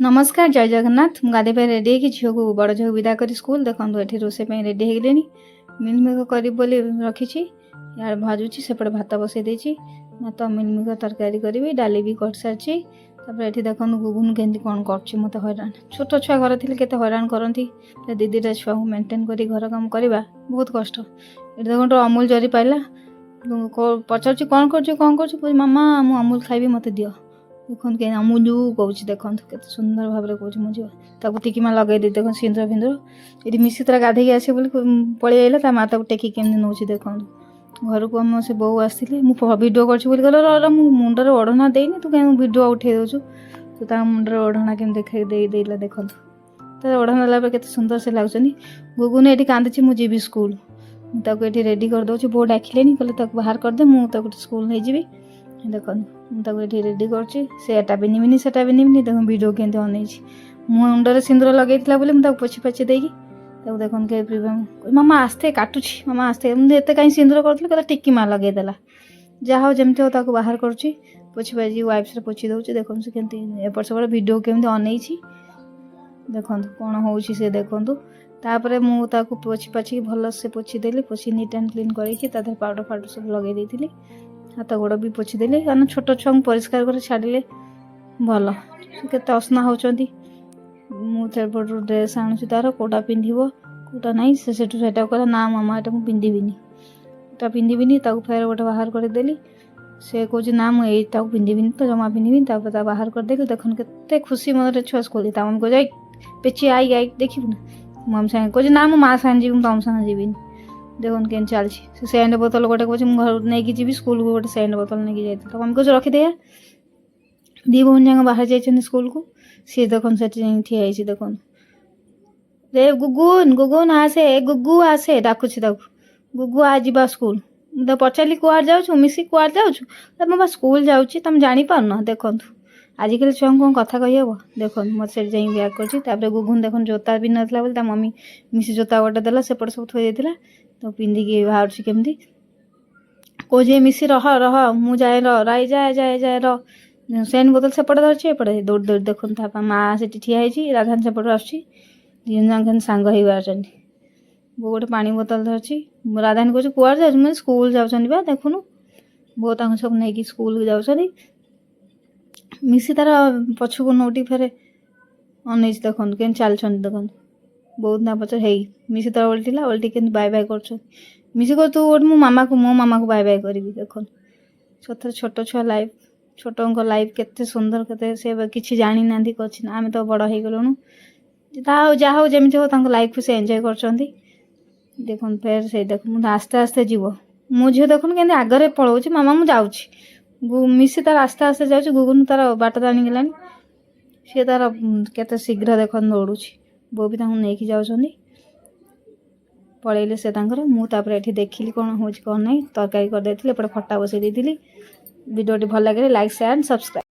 नमस्कार जय जगन्नाथ गाधे रेडी है झील को बड़ झील विदा कर स्कूल देखो ये रोसे रेडी हो गले मिलमिक कर रखी यार भाजुची सेपटे भात बसई देती भात मिलमिक तरकारी करी डाली भी कर सारी ये देखो गुगुन केमती कौन कर मत हैरान छोट छुआ घर थी के हैरान करती दीदीटा छुआ को मेंटेन कर घर काम करवा बहुत कष्ट ये देखो अमूल जरी पाइला पचार कौन कर मामा मु अमूल खाइबी मत दियो देखो कहीं अमूल कौच देखो के सुंदर भाव में कौच मुझे टिकिमा लगे दे देख सिंदूर फिंदूर ये मिसी तरह गाधे आस पलि आइला ता माता को टेक केमती नौ देखो घर को आम से बो आसती भिडियो कर मुंडर ओढ़ना देनी तू कहीं भिडियो उठे दौचु तो मुंडर ओढ़ना केम देखेला देखो तो ओढ़ना लगे के सुंदर से लगुच गुगुन ये कांदी मुझे स्कूल मुझे रेडी कर दूसरी बो डाकिले कहले बाहर करदे मुझे स्कूल नहीं जी देखो मुझे रेडी करटा पिंधिबिनी से पिंधिबिनी देख भिडियो केमती अन मुंडर सिंदूर लगे मुझे पोछी पाछी देगी देखो के मामा आस्ते काटुची मामा आस्ते मुझे कहीं सिंदूर कर टिकिमा लगेदेला जहाँ हो जमी हो बाहर करुच्ची पोछी पाछी वाइप्स पोछी दूसरी देखो से केमती एपट सेपट भिडियो केमती अन देखो कौन हो देखु तापर मुझे पोछी पाछी भल से पोछी देली पोछी नीट एंड क्लीन करके पाउडर फाउडर सब लगे देती हाथ गोड़ भी पोछीदेली कारण छोट छुआ परिष्कार कर छाड़े भल के असना होती मुझे ड्रेस आणुची तार कौटा पिंधब कौटा ना से कहला ना मामा एटा पिंधिबिनी एटा पिंधिबिनी फेर गोटे बाहर करदेली से कौच ना मुझे पिंधिबिनी तो जमा पिंधिबिनी बाहर करदेली देखन के खुशी मन छुआ स्कूल मम्मी कह जाए पेची आई आई देखू ना मम्मी सागे कह ना मो माँ सागे जी तुम सागे जीविनी देखो के चलती सेंड बोतल गोटे कहे घर नहीं जी स्कूल को गोटे सेंड बोतल नहीं जाती तो मम्मी कह रखिदे दी भौन जाक बाहर जाइए स्कूल को सी देखन से ठिया देखो रे गुगुन गुगुन आसे गुगु आसे डाकुची गुगु आ जा स्कूल मुझे पचारि कुआर जाऊँ मिसी कुआर जाऊँ मैं स्कूल जाऊँगी तुम जापार देखु आजिकल छुआ कौन कथा कहीहब देखो मत से बैग कर गुगुन देख जोता पिंध ना बोली मम्मी मिसी जोता गोटे देला सेपट सब थोड़ी देता तो पिंधिकी बाहर केमती कहे मिसी रह रह मु जाए राई जाए जाए जाए सेन बोतल सेपटे धरची एपटे दौड़ दौड़ देखो माँ से ठिया राधान सेपट आसान सांग हो बो गोटे पानी बोतल धरची राधानी कहे कुआर जाऊँ मैं स्कूल जाऊँ बा देखुन बो सब नहीं स्कूल जाऊँ मिसी तार पछक नौटी फेरे अन देखो के चलते देखो बहुत ना पचार है मिसी तार ओल्टा ओल्टी के बाय बाय कर मिसी कह तू मो मामा को बाय बाय करी देखो सतरे छोट छुआ लाइफ छोट लाइफ केते सुंदर केते से किसी जानी ना कच्छी आम तो बड़ हो गलुणु जहाँ हो जमी हो लाइफ को से एंजॉय कर देखो फेर से देख मुझे आस्ते आस्ते जीव मो झील देखुन के आगे पलाऊँ मामा मुझे जाऊँ मिसी तार आस्ते आस्ते जाऊँ गुगुन तार बाट जाणीगलानी सी तार केते शीघ्र देख दौड़ू बो भी नहीं जाऊँ पलैले से मुझे देखिली कौन हो कौन ना तरकारी करदे एपटे खटा बसई देती वीडियो भल लगे लाइक शेयर एंड सब्सक्राइब।